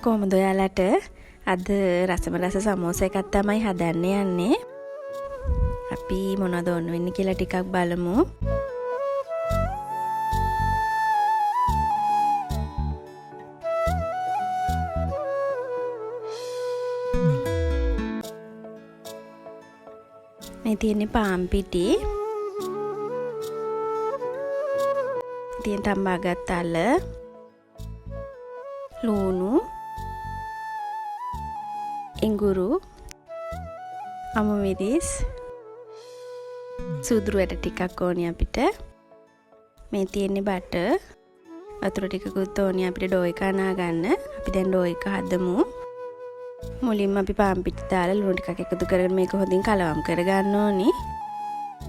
කොහොමද ඔයාලට අද රසම රස සමෝස එකක් තමයි හදන්න යන්නේ. අපි මොනවද ඕන වෙන්නේ කියලා ටිකක් බලමු. මේ තියෙන්නේ පාන් පිටි. තියෙන තම්බාගත් අල, ලුණු, ඉඟුරු, අමු මිරිස්, සූදුරු ඇට ටිකක් ඕනේ අපිට. මේ තියෙන්නේ බටර්. වතුර ටිකකුත් ඕනේ අපිට ඩෝ එක අනා ගන්න. අපි දැන් ඩෝ එක හදමු. මුලින්ම අපි පාන් පිටි දාලා ලුණු ටිකක් එකතු කරගෙන මේක හොඳින් කලවම් කරගන්න ඕනේ.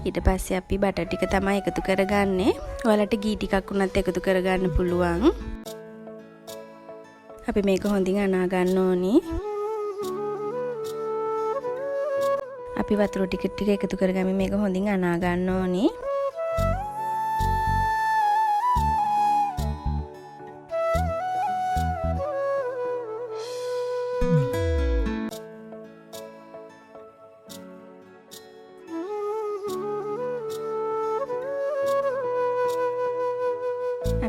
ඊට පස්සේ අපි බටර් ටික තමයි එකතු කරගන්නේ. ඔයාලට ගී ටිකක් උනත් එකතු කරගන්න පුළුවන්. අපි මේක හොඳින් අනා ගන්න ඕනේ. අපි වතුර ටික එකතු කරගමින් මේක හොඳින් අනා ගන්න ඕනේ.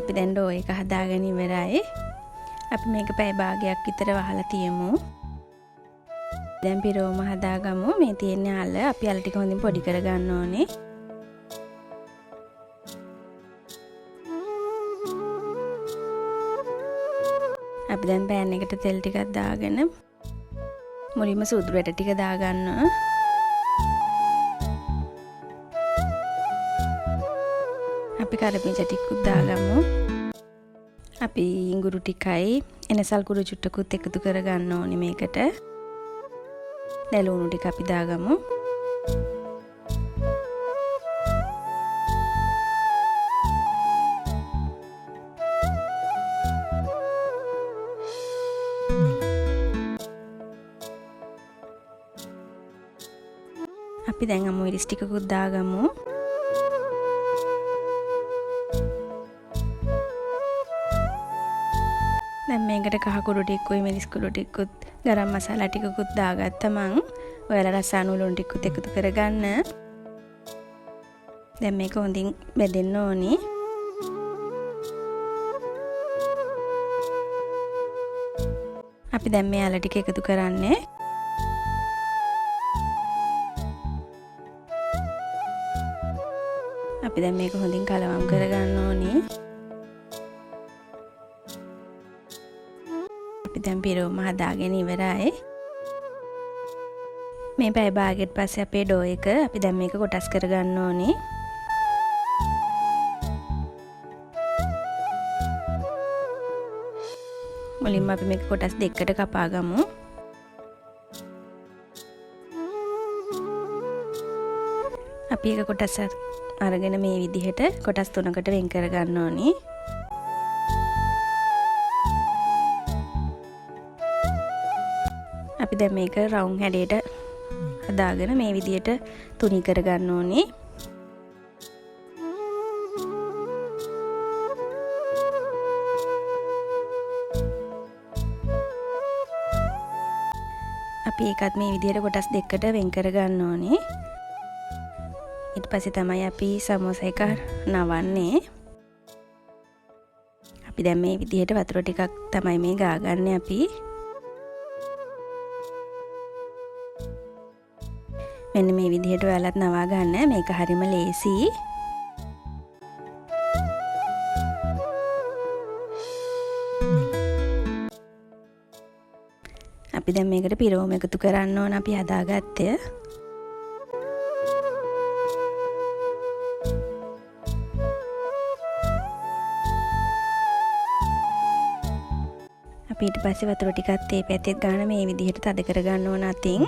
අපි දැන් ඩෝ එක හදාගෙන ඉවරයි. අපි මේක පැය භාගයක් විතර වහලා තියමු. දැන් පිරෝම හදාගමු. මේ තියෙන්නේ අල. අපි අල ටික හොඳින් පොඩි කරගන්න ඕනේ. අපි දැන් පෑන් එකට තෙල් ටිකක් දාගෙන මුලින්ම සූදුරු ඇට ටික දාගන්න. අපි කරපිංච ටිකකුත් දාගමු. අපි ඉඟුරු ටිකයි එනසල් කුරු චුට්ටකුත් එකතු කරගන්න ඕනේ මේකට. ලුණු ටික අපි දාගමු. අපි දැන් අමු මිරිස් ටිකකුත් දාගමු. දැන් මේකට කහ කුරු ටිකකුයි මිරිස් කුරු ටිකකුත් ගරම් මසාලා ටිකකුත් දාගත්තා මං. ඔයාලා රස අනුව ලුණු ටිකකුත් එකතු කරගන්න. දැන් මේක හොඳින් බෙදෙන්න ඕනි. අපි දැන් මේ අල ටික එකතු කරන්නේ. අපි දැන් මේක හොඳින් කලවම් කරගන්න ඕනි. අපි දැන් පිරෝම හදාගෙන ඉවරයි. මේ පැය භාගයට පස්සේ අපේ ඩෝ එක අපි දැන් මේක කොටස් කරගන්න ඕනේ. මුලින්ම අපි මේක කොටස් දෙකකට කපා ගමු. අපි එක කොටස් අරගෙන මේ විදිහට කොටස් තුනකට වෙන් කරගන්න ඕනේ. අපි දැන් මේක රවුම් හැඩයට හදාගෙන මේ විදිහට තුනී කරගන්න ඕනේ. අපි ඒකත් මේ විදිහට කොටස් දෙකකට වෙන් කරගන්න ඕනේ. ඊට පස්සේ තමයි අපි සමෝසා එක නවන්නේ. අපි දැන් මේ විදිහට වතුර ටිකක් තමයි මේ ගාගන්නේ අපි. මෙන්න මේ විදිහට ඔයාලත් නවා ගන්න. මේක හරිම ලේසි. අපි දැන් මේකට පිරෝම එකතු කරන්න ඕන අපි හදාගත්තේ. අපි ඊට පස්සේ වතුර ටිකත් ඒ පැත්තෙත් ගන්න මේ විදිහට තද කරගන්න ඕන අතින්.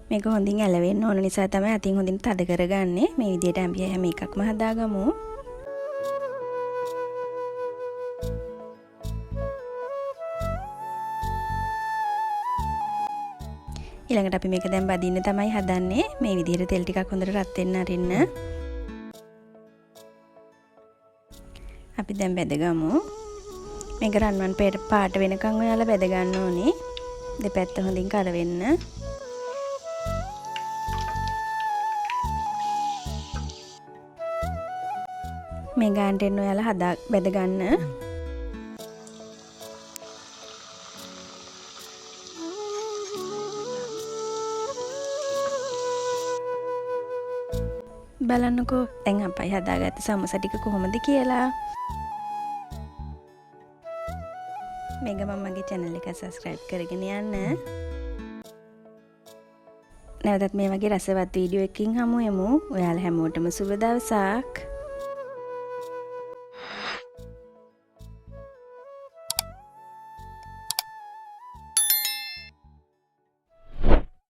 මේක හොඳින් ඇලවෙන්න ඕන නිසා තමයි අතින් හොඳින් තද කරගන්නේ. මේ විදිහට අපි හැම එකක්ම හදාගමු. ඊළඟට අපි මේක දැන් බදින්න තමයි හදන්නේ. මේ විදිහට තෙල් ටිකක් හොඳට රත් වෙන්න අරින්න. අපි දැන් බෙදගමු. මේක රන්වන් පාට වෙනකන් ඔයාලා බෙද ගන්න ඕනේ. දෙපැත්ත හොඳින් කරවෙන්න. මේ ගානට ඔයාලා හදා බෙද ගන්න. බලන්නකෝ දැන් අපයි හදාගත්ත සමෝසා ටික කොහොමද කියලා. මේක මමගේ channel එක subscribe කරගෙන යන්න. නැවතත් මේ වගේ රසවත් වීඩියෝ එකකින් හමු වෙමු. ඔයාලා හැමෝටම සුබ දවසක්.